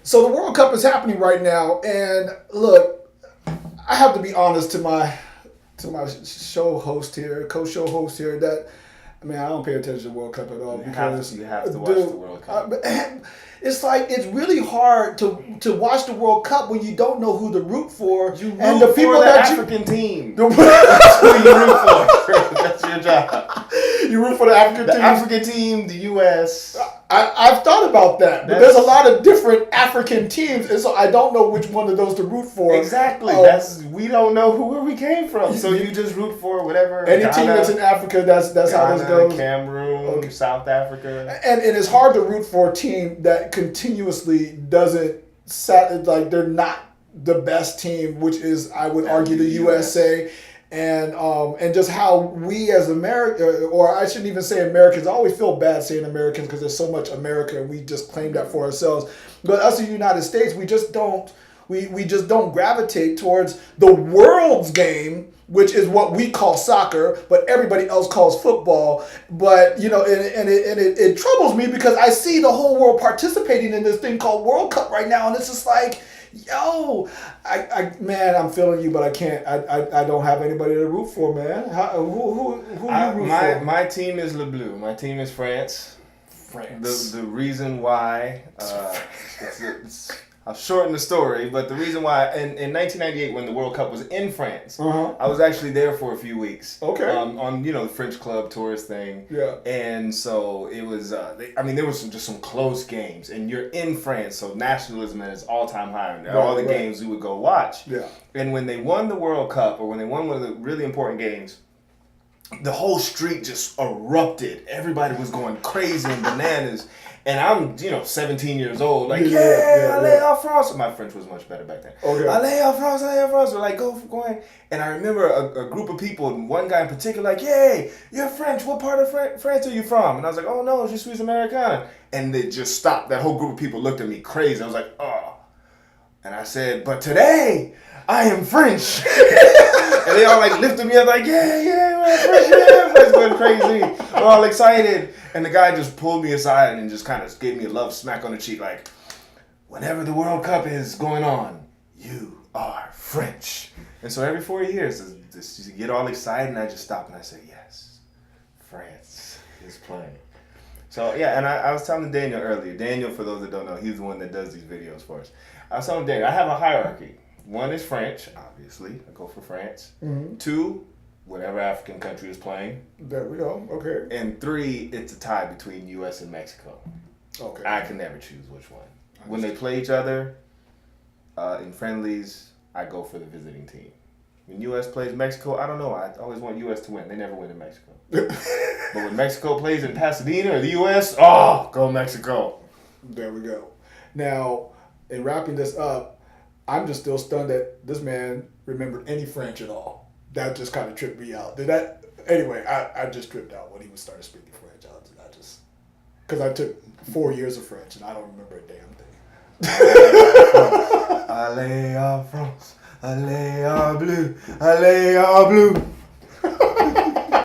So the World Cup is happening right now, and look, I have to be honest to my show host here, co-show host here, that I mean I don't pay attention to the World Cup at all because You have to watch the World Cup. It's like it's really hard to watch the World Cup when you don't know who to root for You root and the for people the that African team. you That's who you root for. That's your job. you root for the African The team. African team, the U.S. I've thought about that, but there's a lot of different African teams, and so I don't know which one of those to root for. Exactly. We don't know where we came from, so you just root for whatever. Any Ghana, team that's in Africa, that's Ghana, how this goes. Cameroon, South Africa, and it's hard to root for a team that continuously doesn't like they're not the best team, which is I would argue the USA. And just how we as America, or I shouldn't even say Americans. I always feel bad saying Americans because there's so much America and we just claim that for ourselves. But us in the United States, we just don't. We just don't gravitate towards the world's game, which is what we call soccer, but everybody else calls football. But you know, it troubles me because I see the whole world participating in this thing called World Cup right now, and it's just like, yo, man, I'm feeling you, but I can't. I don't have anybody to root for, man. Who you root for? My team is Le Bleu. My team is France. France. The reason why I'll shorten the story, but the reason why in 1998 when the World Cup was in France, I was actually there for a few weeks. Okay. On the French club tourist thing. Yeah. And so it was. There was just some close games, and you're in France, so nationalism at its all-time high. And all the games we would go watch. Yeah. And when they won the World Cup, or when they won one of the really important games, the whole street just erupted. Everybody was going crazy and bananas. And I'm, 17 years old, like, allez en France. My French was much better back then. Okay. Allez en France, allez en France. We're like, going. And I remember a group of people, and one guy in particular, like, yay, you're French. What part of France are you from? And I was like, oh, no, je suis Americana. And they just stopped. That whole group of people looked at me crazy. I was like, oh. And I said, but today, I am French. And they all like lifted me up like, we're French, French, going crazy. We're all excited. And the guy just pulled me aside and just kind of gave me a love smack on the cheek like, whenever the World Cup is going on, you are French. And so every 4 years, you get all excited and I just stop and I say, yes, France is playing. So, yeah, and I was telling Daniel earlier. Daniel, for those that don't know, he's the one that does these videos for us. I was telling Daniel, I have a hierarchy. One is French, obviously. I go for France. Mm-hmm. 2, whatever African country is playing. There we go. Okay. And 3, it's a tie between U.S. and Mexico. Okay. I can never choose which one. When they play each other in friendlies, I go for the visiting team. When U.S. plays Mexico, I don't know. I always want U.S. to win. They never win in Mexico. But when Mexico plays in Pasadena or the U.S., go Mexico. There we go. Now, in wrapping this up, I'm just still stunned that this man remembered any French at all. That just kind of tripped me out. Anyway, I just tripped out when he started speaking French. Because I took 4 years of French and I don't remember a damn thing. Allez en France, allez en bleu, allez en bleu.